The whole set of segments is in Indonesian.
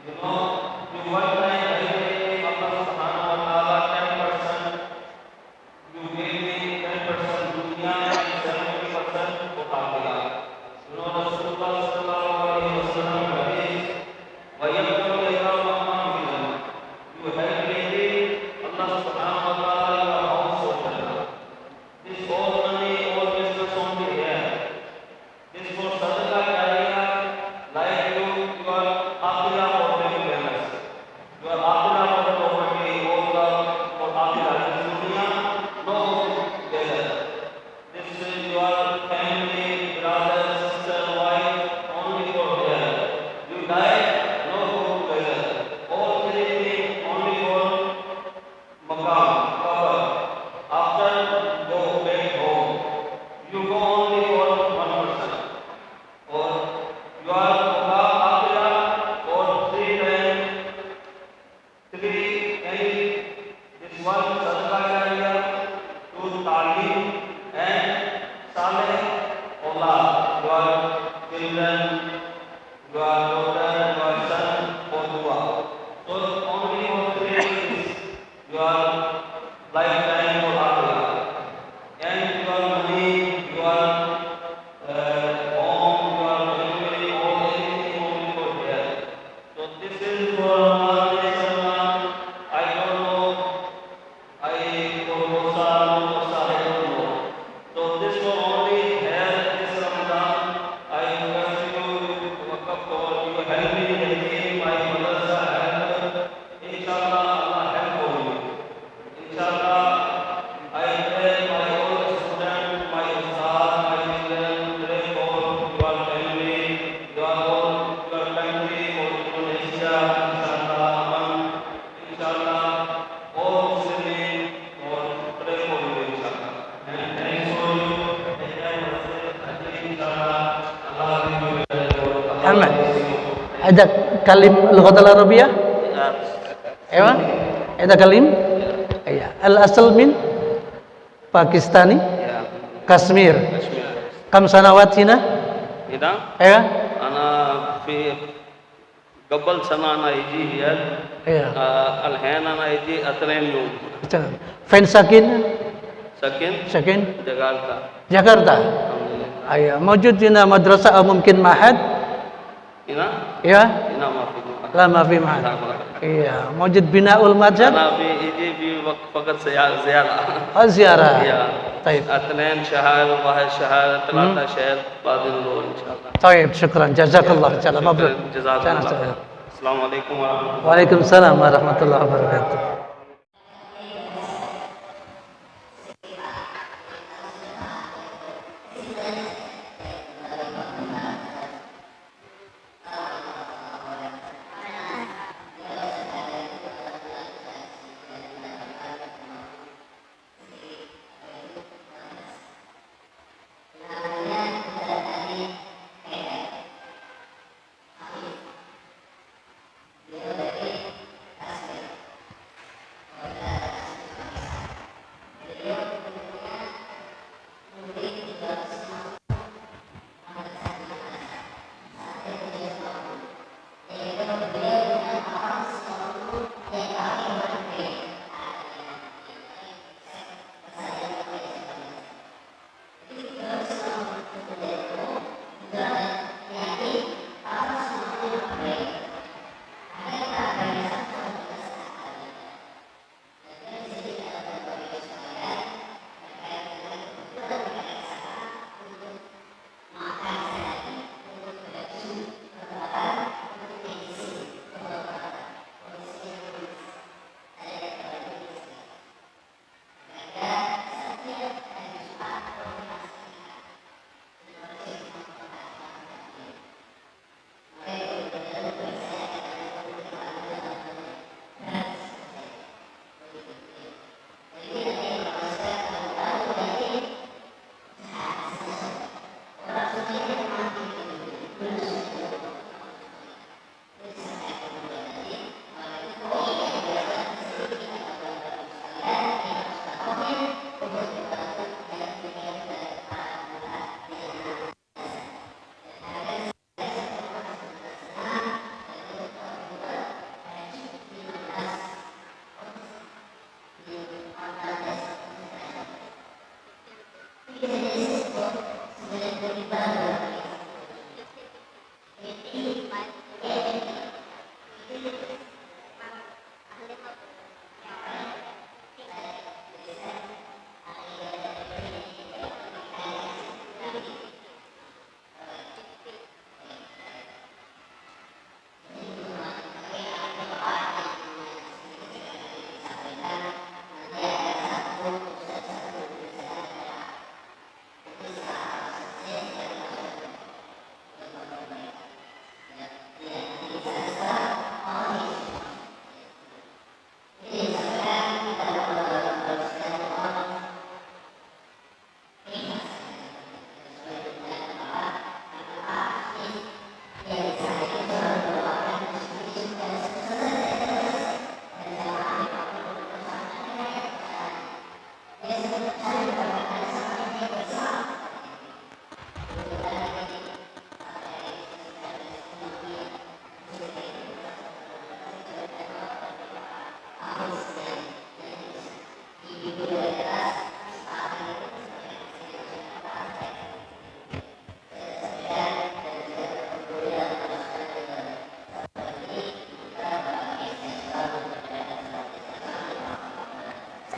You know, you one time I gave Allah subhanahu wa ta'ala 10%, you gave me 10% dunya and 70% of akhirah. You know, Rasulullah sallallahu alaihi wasallam hadith, وَيَغْفِرُ لَكَ مَغْفِرَةً. You help me, Allah subhanahu wa ta'ala, your house of Jannah. This all money, all business only here. This for sadaqah jariyah, like your akhirah for family. Your akhirah for property, all the for akhirah. This dunya, no together. This is your family, brother, sister, wife, only for here. You die, no go together. All three things only for maqam, cover. After go back home. You go only for 1%. Or you are akhirah for 3 times, 3 any this one sadaqah jariyah to ta'lim and saleh aulad, your children, your daughter, your son for dua. So only for 3 is your lifetime for akhirah. And your money, your home, your family, all anything only for here. So this is for I don't know, I don't know. So this for only here this Ramadan. I request you to work up for you help me in my madrasa help. Inshallah, Allah help for you. Inshallah, I pray my old student, my ustad, my children, pray for your family, your country, for Indonesia, inshallah, inshallah, all Muslims, or pray for you, inshallah. And thanks for you, inshallah, Allah will give you. محمد ada kalim lughat al-arabiyah ايوه ada kalim iya al-asl min Pakistani Kashmir kam sanawat hina إذا ايوه أنا في قبل سنة أنا يجي هي iya الحين أنا يجي 2 يوم فين ساكن سكن جاكرتا. Jakarta iya موجود هنا مدرسة أو ممكن معهد هنا iya هنا ما في لا ما في معهد iya موجود بناء المسجد أنا في يجي في فقط زيارة زيارة يا طيب 2 شهر 1 شهر 3 شهر بعدين نروح إن شاء الله. طيب شكرا جزاك الله خير مبروك جزاكم الله. السلام عليكم ورحمة الله. وعليكم السلام ورحمة الله وبركاته.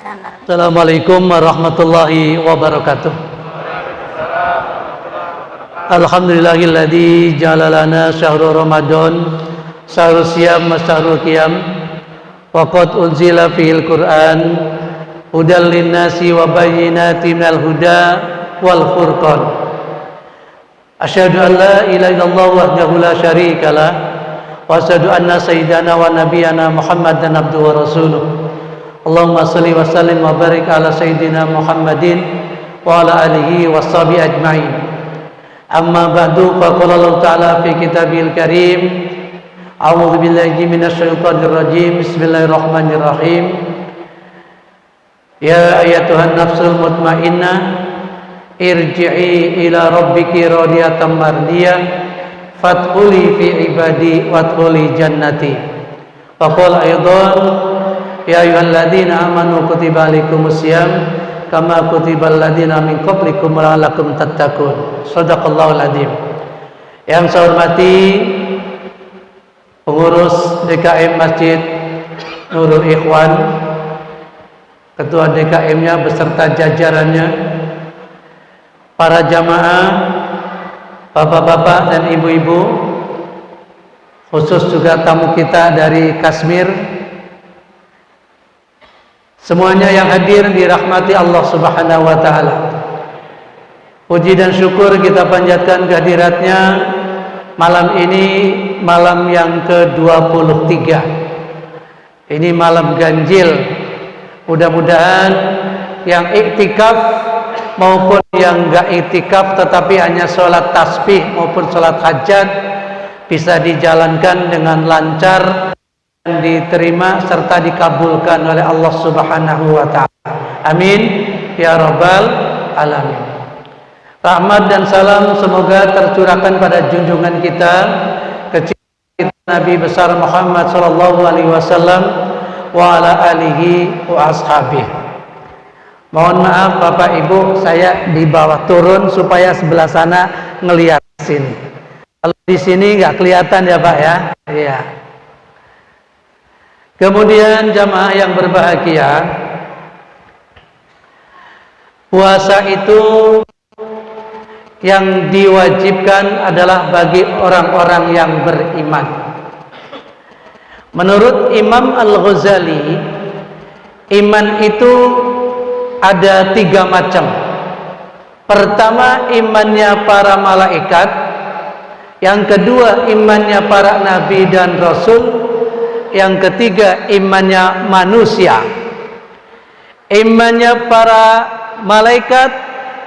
Assalamualaikum warahmatullahi wabarakatuh. Alhamdulillahilladzi ja'ala lana syahrul Ramadan syahrul siyam wa syahrul qiyam wa qad unzila fihil Qur'an hudal linnasi wa bayyinatin minal huda wal furqan. Asyhadu an la ilaha illallah wahdahu la syarikalah wa asyhadu anna sayyidana wa nabiyyana Muhammadan abduhu wa rasuluh. Allahumma salli wa sallim wa barik ala sayyidina Muhammadin wa ala alihi wa sahbihi ajma'in. Amma ba'du, faqala Allah ta'ala fi kitabihil karim. A'udzu billahi minasy syaithanir rajim. Bismillahirrahmanirrahim. Ya ayyatuhan nafsul mutmainnah, irji'i ila rabbiki radiyatan mardiyah, fadkhuli fi ibadi wadkhuli jannati. Faqala aidan ya ayyuhalladzina amanu kutiba alaikumus syiyam kama kutibal ladzina min qablikum la'allakum tattaqun. Shadaqallahul adzim. Yang saya hormati pengurus DKM Masjid Nurul Ikhwan, ketua DKM-nya beserta jajarannya, para jamaah, bapak-bapak dan ibu-ibu, khusus juga tamu kita dari Kashmir, semuanya yang hadir dirahmati Allah Subhanahu wa taala. Puji dan syukur kita panjatkan kehadiratnya malam ini, malam yang ke-23. Ini malam ganjil. Mudah-mudahan yang iktikaf maupun yang enggak iktikaf tetapi hanya sholat tasbih maupun sholat hajat bisa dijalankan dengan lancar, diterima serta dikabulkan oleh Allah Subhanahu wa taala. Amin ya rabbal alamin. Rahmat dan salam semoga tercurahkan pada junjungan kita kecil Nabi besar Muhammad sallallahu alaihi wasallam wa ala alihi wa ashabihi. Mohon maaf Bapak Ibu, saya di bawah turun supaya sebelah sana ngelihat sini. Kalau di sini nggak kelihatan ya Pak ya. Iya. Kemudian jamaah yang berbahagia, puasa itu yang diwajibkan adalah bagi orang-orang yang beriman. Menurut Imam Al-Ghazali, iman itu ada 3 macam. Pertama, imannya para malaikat. Yang kedua, imannya para nabi dan rasul. Yang ketiga, imannya manusia. Imannya para malaikat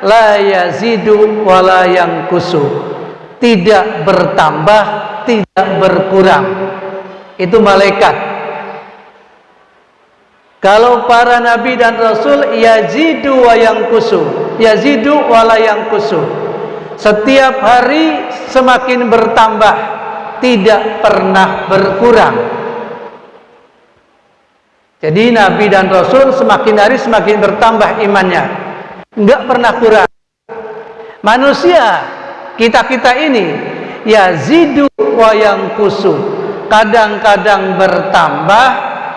la yazidu wa la yanqusu, tidak bertambah, tidak berkurang. Itu malaikat. Kalau para nabi dan rasul yazidu wa yanqusu, yazidu wa la yanqusu, setiap hari semakin bertambah, tidak pernah berkurang. Jadi nabi dan rasul semakin hari semakin bertambah imannya, enggak pernah kurang. Manusia kita ini yazidu wa yanqusu, kadang-kadang bertambah,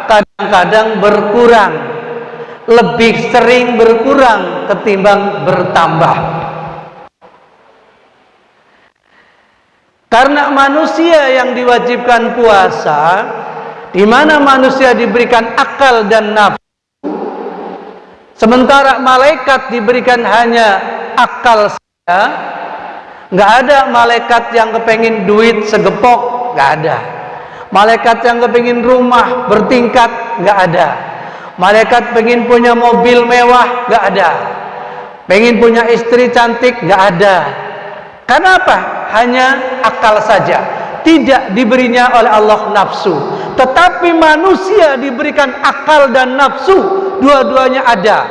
kadang-kadang berkurang, lebih sering berkurang ketimbang bertambah. Karena manusia yang diwajibkan puasa, di mana manusia diberikan akal dan nafsu, sementara malaikat diberikan hanya akal saja. Nggak ada malaikat yang kepengin duit segepok, nggak ada. Malaikat yang kepengin rumah bertingkat, nggak ada. Malaikat pengen punya mobil mewah, nggak ada. Pengen punya istri cantik, nggak ada. Kenapa? Hanya akal saja, tidak diberinya oleh Allah nafsu. Tetapi manusia diberikan akal dan nafsu, dua-duanya ada.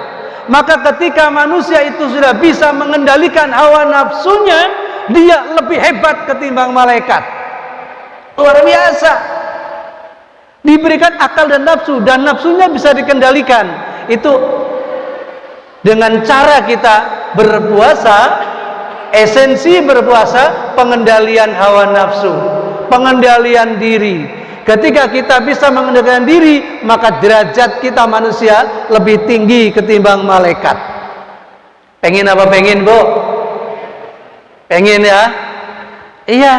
Maka ketika manusia itu sudah bisa mengendalikan hawa nafsunya, dia lebih hebat ketimbang malaikat. Luar biasa. Diberikan akal dan nafsunya bisa dikendalikan. Itu dengan cara kita berpuasa. Esensi berpuasa pengendalian hawa nafsu, pengendalian diri. Ketika kita bisa mengendalikan diri, maka derajat kita manusia lebih tinggi ketimbang malaikat. Pengen apa pengen, Bu? Pengen ya? Iya.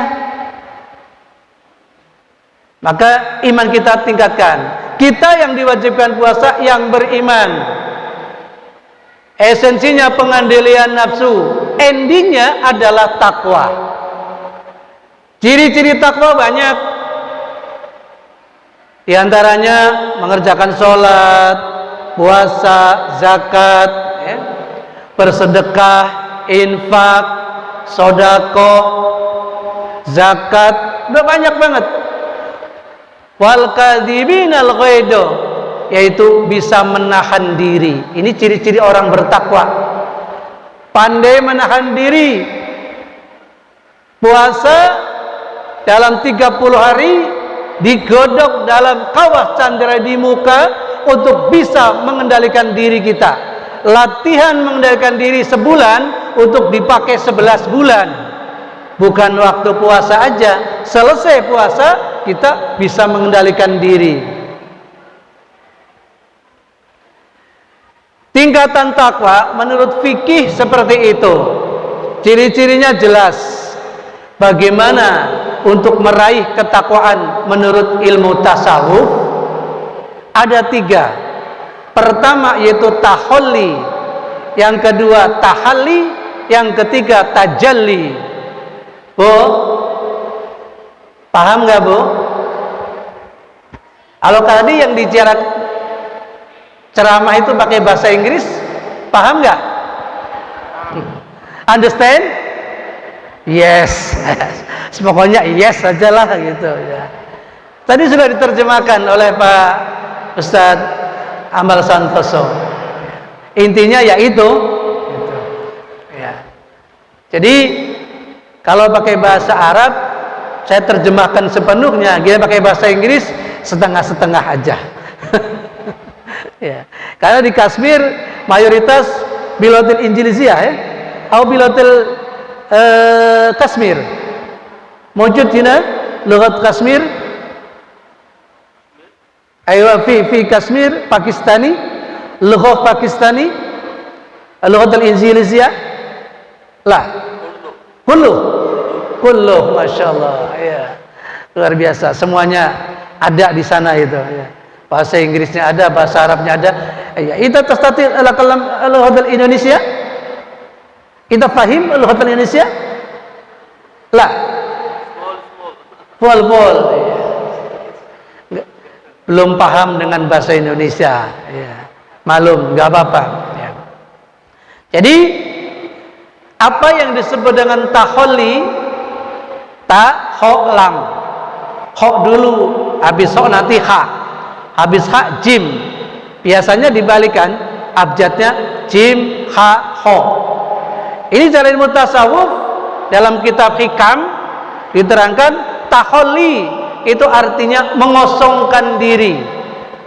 Maka iman kita tingkatkan. Kita yang diwajibkan puasa yang beriman. Esensinya pengendalian nafsu, endingnya adalah takwa. Ciri-ciri takwa banyak. Di antaranya mengerjakan sholat, puasa, zakat, ya, bersedekah, infak, sodako, zakat, udah banyak banget. Wal kadhibinal ghaido, yaitu bisa menahan diri. Ini ciri-ciri orang bertakwa. Pandai menahan diri. Puasa dalam 30 hari digodok dalam kawah candera di muka untuk bisa mengendalikan diri kita. Latihan mengendalikan diri sebulan untuk dipakai 11 bulan. Bukan waktu puasa aja. Selesai puasa kita bisa mengendalikan diri. Tingkatan takwa menurut fikih seperti itu. Ciri-cirinya jelas. Bagaimana untuk meraih ketakwaan menurut ilmu tasawuf? Ada 3. Pertama yaitu tahalli, yang kedua tahalli, yang ketiga tajalli. Bu, paham nggak, Bu? Kalau tadi yang ceramah itu pakai bahasa Inggris, paham nggak? Understand? Yes. Pokoknya yes sajalah gitu ya. Tadi sudah diterjemahkan oleh Pak Ustadz Amal Santoso. Intinya yaitu gitu. Ya. Jadi kalau pakai bahasa Arab saya terjemahkan sepenuhnya, dia pakai bahasa Inggris setengah-setengah aja. Ya. Karena di Kashmir mayoritas bilotil Injiliziyah ya, atau bilotil Kashmir. Mujud hina lughat Kashmir. Aywa fi Kashmir Pakistani, lughat Pakistani, lughat al-Injiliziyah. Lah. Kullu, masyaallah. Ya. Luar biasa, semuanya ada di sana itu ya. Bahasa Inggrisnya ada, bahasa Arabnya ada. Ya, kita tastati al-kalam al-lughat al-Indonesia? Kita fahim al-lughat al-Indonesia? Lah. Full. Ya. Belum paham dengan bahasa Indonesia ya. Malum, nggak apa-apa ya. Jadi apa yang disebut dengan taholli, lam, ho dulu, habis ho nanti ha, habis ha jim. Biasanya dibalikan, abjadnya jim ha ho. Ini cara ilmu tasawuf. Dalam kitab Hikam diterangkan taholli itu artinya mengosongkan diri,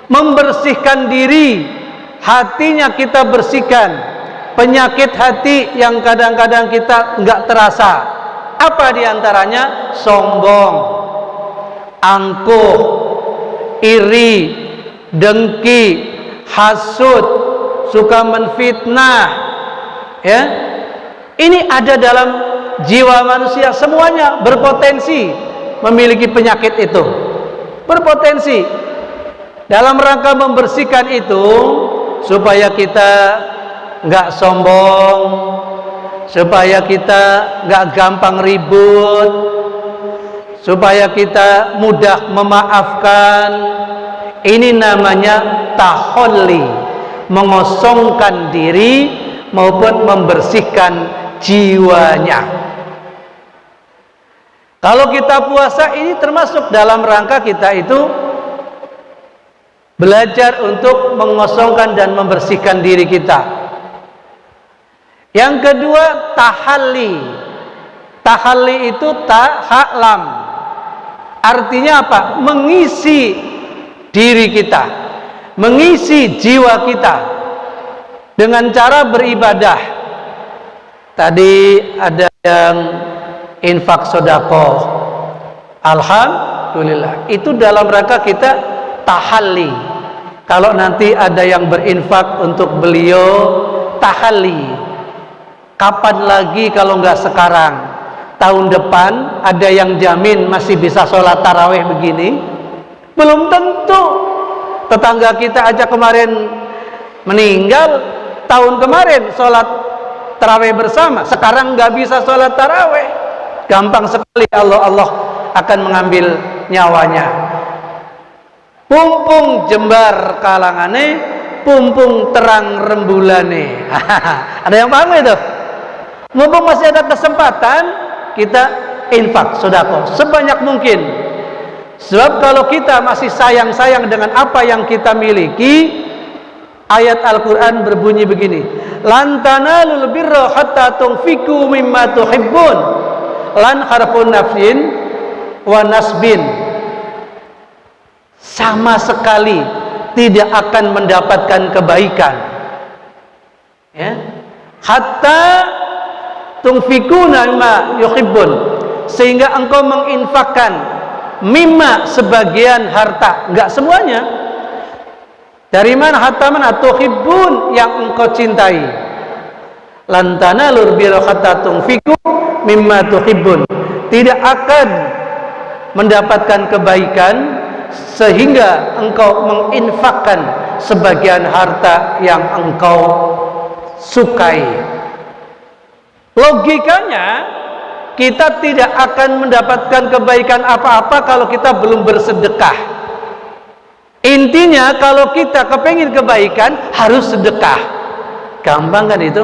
membersihkan diri, hatinya kita bersihkan. Penyakit hati yang kadang-kadang kita nggak terasa. Apa diantaranya? Sombong, angkuh, iri, dengki, hasud, suka menfitnah. Ya, ini ada dalam jiwa manusia, semuanya berpotensi memiliki penyakit itu. Berpotensi. Dalam rangka membersihkan itu supaya kita nggak sombong, supaya kita nggak gampang ribut, supaya kita mudah memaafkan. Ini namanya taholli, mengosongkan diri maupun membersihkan jiwanya. Kalau kita puasa ini termasuk dalam rangka kita itu belajar untuk mengosongkan dan membersihkan diri kita. Yang kedua tahalli. Tahalli itu lam. Artinya apa? Mengisi diri kita, mengisi jiwa kita dengan cara beribadah. Tadi ada yang infak sedekah, Alhamdulillah. Itu dalam rangka kita tahalli. Kalau nanti ada yang berinfak untuk beliau, tahalli. Kapan lagi kalau nggak sekarang? Tahun depan ada yang jamin masih bisa sholat tarawih begini? Belum tentu. Tetangga kita aja kemarin meninggal, tahun kemarin sholat tarawih bersama, sekarang nggak bisa sholat tarawih. Gampang sekali Allah akan mengambil nyawanya. Pumpung jembar kalangane, pumpung terang rembulane. Ada yang paham itu? Mumpung masih ada kesempatan, kita infak, sedekah sebanyak mungkin. Sebab kalau kita masih sayang-sayang dengan apa yang kita miliki, ayat Al-Quran berbunyi begini, lan tanalul birra hatta tunfiqu mimma tuhibbun, lan harfun nafsin wa nasbin, sama sekali tidak akan mendapatkan kebaikan, ya, hatta tunfikuna mimma yuhibbun, sehingga engkau menginfakkan mimma sebagian harta, enggak semuanya. Dari mana? Hatta mana? Tuhibbun, yang engkau cintai. Lan tanalul birra hatta tunfiqu mimma tuhibbun, tidak akan mendapatkan kebaikan sehingga engkau menginfakkan sebagian harta yang engkau sukai. Logikanya kita tidak akan mendapatkan kebaikan apa-apa kalau kita belum bersedekah. Intinya kalau kita kepengin kebaikan harus sedekah. Gampang kan itu?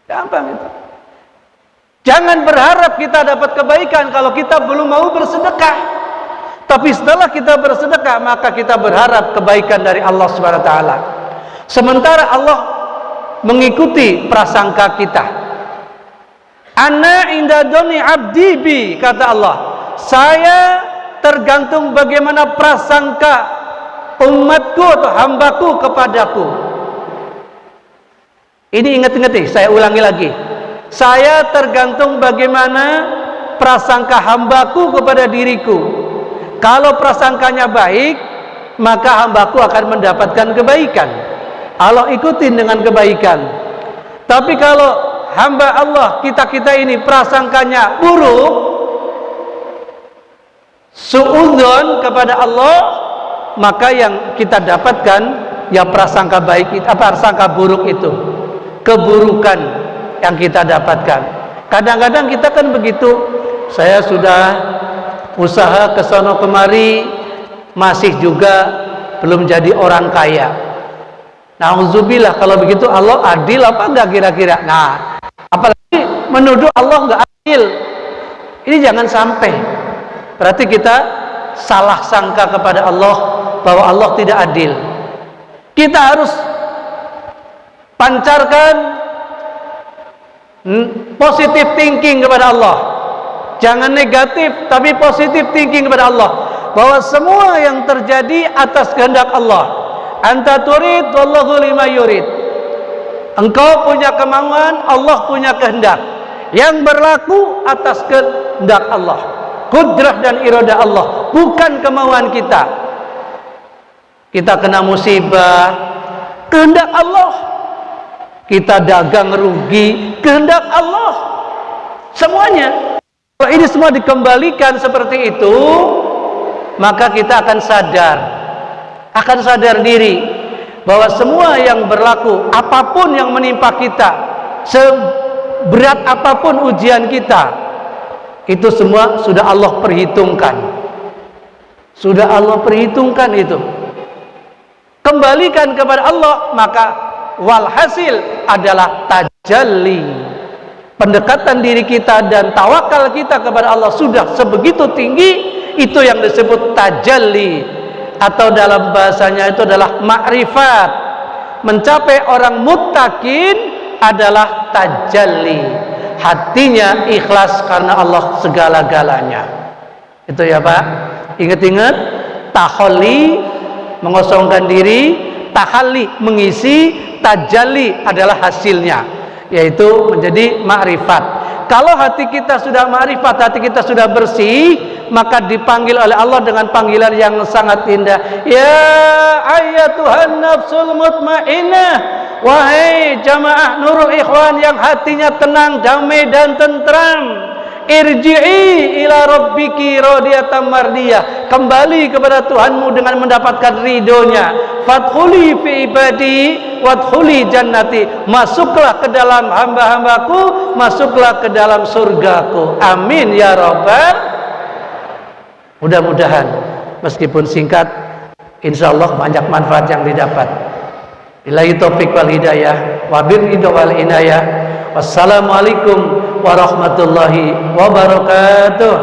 Gampang itu. Jangan berharap kita dapat kebaikan kalau kita belum mau bersedekah. Tapi setelah kita bersedekah, maka kita berharap kebaikan dari Allah Subhanahu wa taala. Sementara Allah mengikuti prasangka kita. Ana inda doni abdi bi, kata Allah, saya tergantung bagaimana prasangka umatku atau hambaku kepadaku. Ini ingat-ingat nih, saya ulangi lagi. Saya tergantung bagaimana prasangka hambaku kepada diriku. Kalau prasangkanya baik, maka hambaku akan mendapatkan kebaikan. Allah ikutin dengan kebaikan. Tapi kalau hamba Allah, kita ini prasangkanya buruk, suudzon kepada Allah, maka yang kita dapatkan ya prasangka baik itu, prasangka buruk itu, keburukan yang kita dapatkan. Kadang-kadang kita kan begitu, saya sudah usaha ke sono kemari, masih juga belum jadi orang kaya. Nauzubillah, kalau begitu Allah adil apa enggak kira-kira? Nah, apalagi menuduh Allah enggak adil. Ini jangan sampai. Berarti kita salah sangka kepada Allah bahwa Allah tidak adil. Kita harus pancarkan positive thinking kepada Allah. Jangan negatif, tapi positive thinking kepada Allah, bahwa semua yang terjadi atas kehendak Allah. Anta turid wallahu lima yurid. Engkau punya kemauan, Allah punya kehendak. Yang berlaku atas kehendak Allah, kudrah dan iradah Allah, bukan kemauan kita. Kita kena musibah, kehendak Allah. Kita dagang rugi, kehendak Allah. Semuanya. Kalau ini semua dikembalikan seperti itu, maka kita akan sadar diri bahwa semua yang berlaku, apapun yang menimpa kita, seberat apapun ujian kita, itu semua sudah Allah perhitungkan. Sudah Allah perhitungkan itu. Kembalikan kepada Allah, maka walhasil adalah tajalli. Pendekatan diri kita dan tawakal kita kepada Allah sudah sebegitu tinggi, itu yang disebut tajalli, atau dalam bahasanya itu adalah ma'rifat. Mencapai orang muttaqin adalah tajalli, hatinya ikhlas karena Allah segala-galanya. Itu ya Pak. Ingat-ingat, tahalli mengosongkan diri, tahalli mengisi, tajalli adalah hasilnya, yaitu menjadi ma'rifat. Kalau hati kita sudah ma'rifat, hati kita sudah bersih, maka dipanggil oleh Allah dengan panggilan yang sangat indah. Ya ayyatuhan nafsul mutmainnah, wahai jamaah Nurul Ikhwan yang hatinya tenang, damai dan tentram, irji'i ila rabbiki radiyatan mardiyah, kembali kepada Tuhanmu dengan mendapatkan ridhonya. Fadkhuli fi ibadi wadkhuli jannati, masuklah ke dalam hamba-hambaku, masuklah ke dalam surgaku. Amin ya rabbal. Mudah-mudahan meskipun singkat, insyaallah banyak manfaat yang didapat. Billahi taufik wal hidayah wa birridha wal inayah. Wassalamualaikum warahmatullahi wabarakatuh.